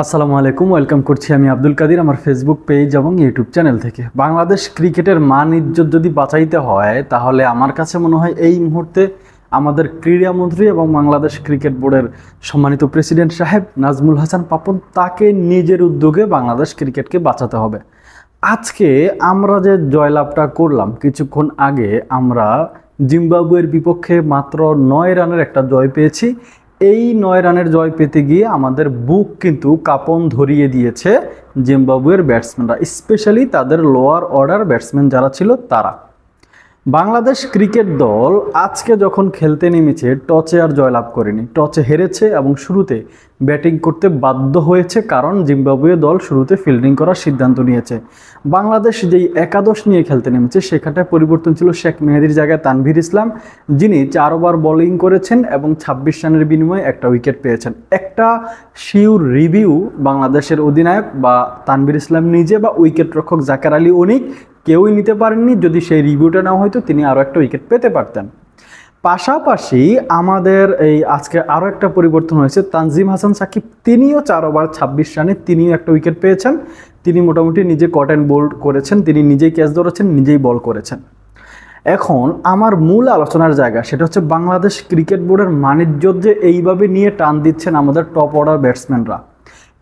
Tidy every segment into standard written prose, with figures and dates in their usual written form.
আসসালামু আলাইকুম, ওয়েলকাম করছি আমি আব্দুল কাদির আমার ফেসবুক পেজ এবং ইউটিউব চ্যানেল থেকে। বাংলাদেশ ক্রিকেটের মান ইজ্জত যদি বাঁচাইতে হয় তাহলে আমার কাছে মনে হয় এই মুহূর্তে আমাদের ক্রীড়ামন্ত্রী এবং বাংলাদেশ ক্রিকেট বোর্ডের সম্মানিত প্রেসিডেন্ট সাহেব নাজমুল হাসান পাপন, তাকে নিজের উদ্যোগে বাংলাদেশ ক্রিকেটকে বাঁচাতে হবে। আজকে আমরা যে জয়লাভটা করলাম, কিছুক্ষণ আগে আমরা জিম্বাবুয়ের বিপক্ষে মাত্র 9 রানের একটা জয় পেয়েছি। এই 9 রানের জয় পেতে গিয়ে আমাদের বুক কিন্তু কাঁপন ধরিয়ে দিয়েছে জিম্বাবুয়ের ব্যাটসম্যানরা, স্পেশালি তাদের লোয়ার অর্ডার ব্যাটসম্যান যারা ছিল তারা। বাংলাদেশ ক্রিকেট দল আজকে যখন খেলতে নেমেছে টসে আর জয়লাভ করেনি, টসে হেরেছে এবং শুরুতে ব্যাটিং করতে বাধ্য হয়েছে, কারণ জিম্বাবুয়ে দল শুরুতে ফিল্ডিং করার সিদ্ধান্ত নিয়েছে। বাংলাদেশ যেই একাদশ নিয়ে খেলতে নেমেছে সেখানটায় পরিবর্তন ছিল শেখ মেহেদীর জায়গায় তানভীর ইসলাম, যিনি 4 ওভার বোলিং করেছেন এবং 26 রানের বিনিময়ে একটা উইকেট পেয়েছেন। একটা শিওর রিভিউ বাংলাদেশের অধিনায়ক বা তানভীর ইসলাম নিজে বা উইকেট রক্ষক জাকের আলী অনিক কেউই নিতে পারেননি। যদি সেই রিভিউটা না হয়তো তিনি আরও একটা উইকেট পেতে পারতেন। পাশাপাশি আমাদের এই আজকে আরও একটা পরিবর্তন হয়েছে, তানজিম হাসান সাকিব তিনিও 4 ওভার 26 রানে তিনিও একটা উইকেট পেয়েছেন। তিনি মোটামুটি নিজে কট অ্যান্ড বোল্ড করেছেন, তিনি নিজেই ক্যাচ ধরেছেন, নিজেই বল করেছেন। এখন আমার মূল আলোচনার জায়গা সেটা হচ্ছে বাংলাদেশ ক্রিকেট বোর্ডের মানিজ্যত যে এইভাবে নিয়ে টান দিচ্ছেন আমাদের টপ অর্ডার ব্যাটসম্যানরা,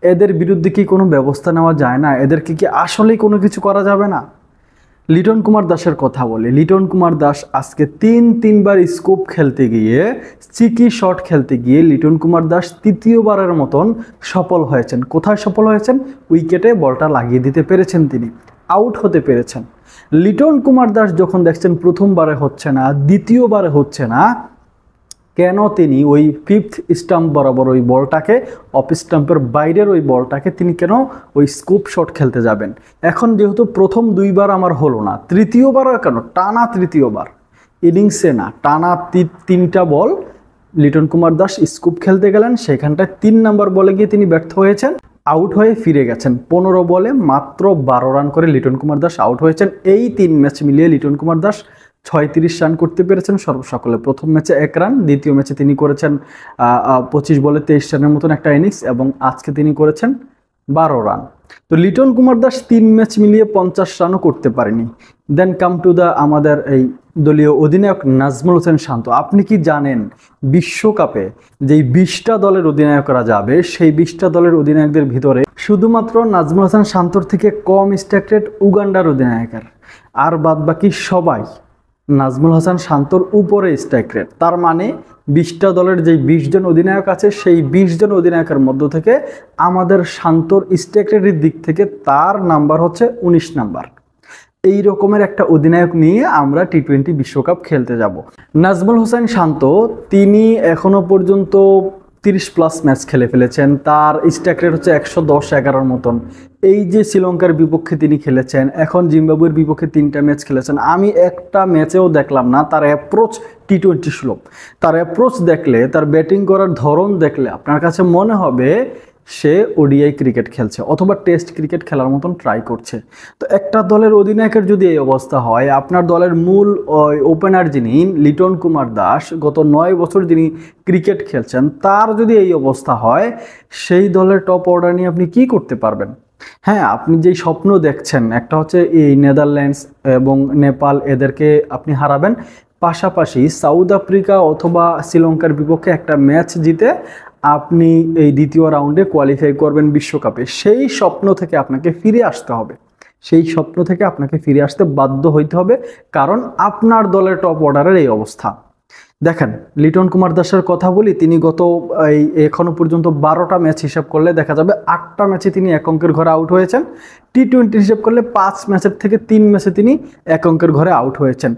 এদের বিরুদ্ধে কি কোনো ব্যবস্থা নেওয়া যায় না? এদেরকে কি আসলেই কোনো কিছু করা যাবে না? লিটন কুমার দাসের কথা বলে, লিটন কুমার দাস আজকে তিনবার স্কোপ খেলতে গিয়ে, চিকি শট খেলতে গিয়ে লিটন কুমার দাস তৃতীয়বারের মতন সফল হয়েছেন। কোথায় সফল হয়েছেন? উইকেটে বলটা লাগিয়ে দিতে পেরেছেন, তিনি আউট হতে পেরেছেন। লিটন কুমার দাস যখন দেখছেন প্রথমবারে হচ্ছে না, দ্বিতীয়বারে হচ্ছে না, কেন তিনি ওই 5th স্টাম্প বরাবর ওই বলটাকে, অফ স্টাম্পের বাইরের ওই বলটাকে তিনি কেন ওই স্কুপ শট খেলতে যাবেন? এখন যেহেতু প্রথম 2বার আমার হলো না, তৃতীয়বারও কেন? টানা তৃতীয়বার ইনিংসে না, টানা 3টা বল লিটন কুমার দাস স্কুপ খেলতে গেলেন, সেখানটায় 3 নম্বর বলে গিয়ে তিনি ব্যর্থ হয়েছেন, আউট হয়ে ফিরে গেছেন। 15 বলে মাত্র 12 রান করে লিটন কুমার দাস আউট হয়েছেন। এই 3 ম্যাচ মিলিয়ে লিটন কুমার দাস 36 রান করতে পেরেছেন সর্বসকলে। প্রথম ম্যাচে 1 রান, দ্বিতীয় ম্যাচে তিনি করেছেন 25 বলে 23 রানের মতন একটা ইনিংস, এবং আজকে তিনি করেছেন 12 রান। তো লিটন কুমার দাস 3 ম্যাচ মিলিয়ে 50 রানও করতে পারেনি। দেন কাম টু দ্য আমাদের এই দলীয় অধিনায়ক নাজমুল হোসেন শান্ত। আপনি কি জানেন বিশ্বকাপে যেই 20টা দলের অধিনায়করা যাবে, সেই 20টা দলের অধিনায়কদের ভিতরে শুধুমাত্র নাজমুল হোসেন শান্তর থেকে কম স্ট্রাইক রেট উগান্ডার অধিনায়কের, আর বাদ বাকি সবাই নাজমুল হাসান শান্তর উপরে স্ট্রাইক রেট। তার মানে 20টা দলের যেই 20 জন অধিনায়ক আছে, সেই 20 জন অধিনায়কের মধ্য থেকে আমাদের শান্তর স্ট্রাইক রেটের দিক থেকে তার নাম্বার হচ্ছে 19 নাম্বার। এই রকমের একটা অধিনায়ক নিয়ে আমরা টি20 বিশ্বকাপ খেলতে যাব। নাজমুল হোসেন শান্ত তিনি এখনো পর্যন্ত 30+ ম্যাচ খেলে ফেলেছেন, তার স্ট্রাইক রেট হচ্ছে 110-11 মতন। এই যে শ্রীলঙ্কার বিপক্ষে তিনি খেলেছেন, এখন জিম্বাবুয়ের বিপক্ষে 3টা ম্যাচ খেলেছেন, আমি একটা ম্যাচেও দেখলাম না তার অ্যাপ্রোচ টি20 স্লোপ। তার অ্যাপ্রোচ দেখলে, তার ব্যাটিং করার ধরন দেখলে আপনার কাছে মনে হবে সে ওডিআই ক্রিকেট খেলছে অথবা টেস্ট ক্রিকেট খেলার মতন ট্রাই করছে। তো একটা দলের অধিনায়কের যদি এই অবস্থা হয়, আপনার দলের মূল ওপেনার যিনি লিটন কুমার দাস, গত 9 বছর যিনি ক্রিকেট খেলছেন, তার যদি এই অবস্থা হয়, সেই দলের টপ অর্ডার নিয়ে আপনি কি করতে পারবেন? হ্যাঁ, আপনি যেই স্বপ্ন দেখছেন, একটা হচ্ছে এই নেদারল্যান্ডস এবং নেপাল, এদেরকে আপনি হারাবেন, পাশাপাশি সাউথ আফ্রিকা অথবা শ্রীলঙ্কার বিপক্ষে একটা ম্যাচ জিতে আপনি এই দ্বিতীয় রাউন্ডে কোয়ালিফাই করবেন বিশ্বকাপে। সেই স্বপ্ন থেকে আপনাকে ফিরে আসতে হবে, সেই স্বপ্ন থেকে আপনাকে ফিরে আসতে বাধ্য হইতে হবে, কারণ আপনার দলের টপ অর্ডারের এই অবস্থা। দেখেন, লিটন কুমার দাসের কথা বলি, তিনি গত এখনো পর্যন্ত 12টা ম্যাচ হিসাব করলে দেখা যাবে 8টা ম্যাচে তিনি 1 অঙ্কের ঘরে আউট হয়েছেন। টি20 হিসাব করলে 5 ম্যাচের থেকে 3 ম্যাচে তিনি 1 অঙ্কের ঘরে আউট হয়েছেন।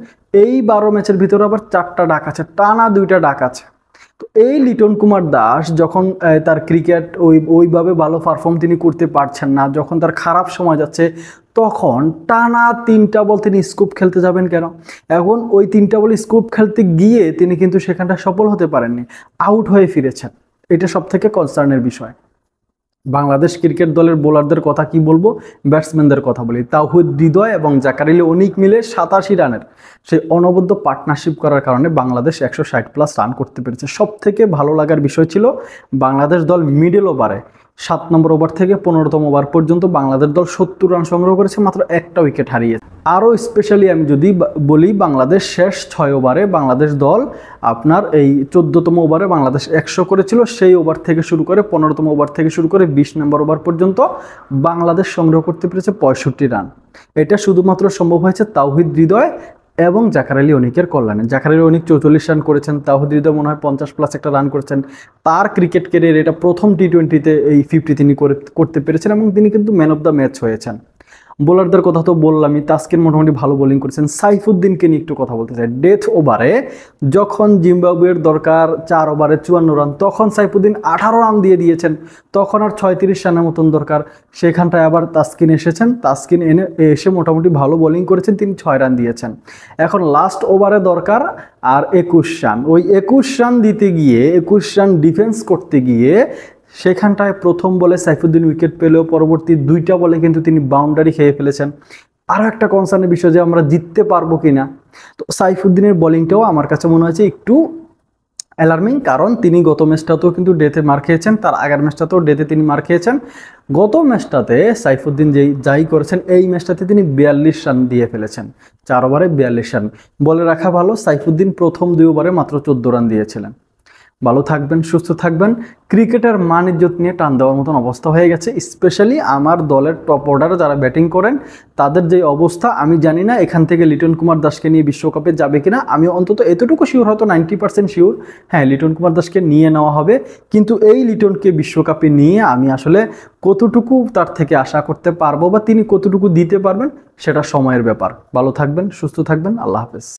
এই 12 ম্যাচের ভিতরে আবার 4টা ডাক আছে, টানা 2টা ডাক আছে। তো এই লিটন কুমার দাস যখন তার ক্রিকেট ওইভাবে ভালো পারফর্ম তিনি করতে পারছেন না, যখন তার খারাপ সময় যাচ্ছে, তখন টানা 3টা বল তিনি স্কুপ খেলতে যাবেন কেন? এখন ওই 3টা বল স্কুপ খেলতে গিয়ে তিনি কিন্তু সেখানটা সফল হতে পারেননি, আউট হয়ে ফিরেছেন। এটা সবথেকে কনসার্নের বিষয়। বাংলাদেশ ক্রিকেট দলের বোলারদের কথা কি বলবো, ব্যাটসম্যানদের কথা বলি। তাওহিদ হৃদয় এবং জাকের আলী অনিক মিলে 87 রানের সেই অনবদ্য পার্টনারশিপ করার কারণে বাংলাদেশ 160+ রান করতে পেরেছে। সব থেকে ভালো লাগার বিষয় ছিল বাংলাদেশ দল মিডল ওভারে 7 নম্বর ওভার থেকে 15তম ওভার পর্যন্ত বাংলাদেশ দল 70 রান সংগ্রহ করেছে, মাত্র একটা উইকেট হারিয়েছে। আরও স্পেশালি আমি যদি বলি, বাংলাদেশ শেষ 6 ওভারে বাংলাদেশ দল আপনার এই 14তম ওভারে বাংলাদেশ 100 করেছিল, সেই ওভার থেকে শুরু করে 15তম ওভার থেকে শুরু করে 20 নম্বর ওভার পর্যন্ত বাংলাদেশ সংগ্রহ করতে পেরেছে 65 রান। এটা শুধুমাত্র সম্ভব হয়েছে তাওহিদ হৃদয় এবং জাকার আলী অনিকের কল্যাণে। জাকার আলী অনিক 44 রান করেছেন, তাওহিদ হৃদয় মনে হয় 50+ একটা রান করেছেন। তার ক্রিকেট ক্যারিয়ারে এটা প্রথম টি20তে এই 50 তিনি করতে পেরেছেন এবং তিনি কিন্তু ম্যান অফ দ্য ম্যাচ হয়েছেন। বোলারদের কথা তো বললামই, তাসকিন মোটামুটি ভালো বোলিং করেছেন। সাইফুদ্দিনকে নিয়ে একটু কথা বলতে চাই। ডেথ ওভারে যখন জিম্বাবুয়ের দরকার 4 ওভারে 54 রান, তখন সাইফুদ্দিন 18 রান দিয়ে দিয়েছেন। তখন আর 36 রানের মতন দরকার, সেখানটায় আবার তাসকিন এসেছেন। তাসকিন এসে মোটামুটি ভালো বোলিং করেছেন, তিনি 6 রান দিয়েছেন। এখন লাস্ট ওভারে দরকার আর 21 রান। ওই 21 রান দিতে গিয়ে, 21 রান ডিফেন্স করতে গিয়ে সেখানটায় প্রথম বলে সাইফুদ্দিন উইকেট পেলেও পরবর্তী 2টা বলে কিন্তু তিনি বাউন্ডারি খেয়ে ফেলেছেন। আরও একটা কনসার্নের বিষয় যে আমরা জিততে পারবো কিনা। তো সাইফুদ্দিনের বোলিংটাও আমার কাছে মনে হয়েছে একটু অ্যালার্মিং, কারণ তিনি গত ম্যাচটাতেও কিন্তু ডেথে মার খেয়েছেন, তার আগের ম্যাচটাতেও ডেথে তিনি মার খেয়েছেন। গত ম্যাচটাতে সাইফুদ্দিন যাই করেছেন, এই ম্যাচটাতে তিনি 42 রান দিয়ে ফেলেছেন, 4 ওভারে 42 রান। বলে রাখা ভালো, সাইফুদ্দিন প্রথম 2 ওভারে মাত্র 14 রান দিয়েছিলেন। ভালো থাকবেন, সুস্থ থাকবেন। ক্রিকেটের মান ইজ্জত নিয়ে টান দেওয়ার মতন অবস্থা হয়ে গেছে। স্পেশালি আমার দলের টপ অর্ডারে যারা ব্যাটিং করেন তাদের যে অবস্থা, আমি জানি না এখান থেকে লিটন কুমার দাসকে নিয়ে বিশ্বকাপে যাবে কিনা। আমি অন্তত এতটুকু শিওর, হয়তো 90% শিওর, হ্যাঁ লিটন কুমার দাসকে নিয়ে নেওয়া হবে। কিন্তু এই লিটনকে বিশ্বকাপে নিয়ে আমি আসলে কতটুকু তার থেকে আশা করতে পারবো বা তিনি কতটুকু দিতে পারবেন, সেটা সময়ের ব্যাপার। ভালো থাকবেন, সুস্থ থাকবেন, আল্লাহ হাফেজ।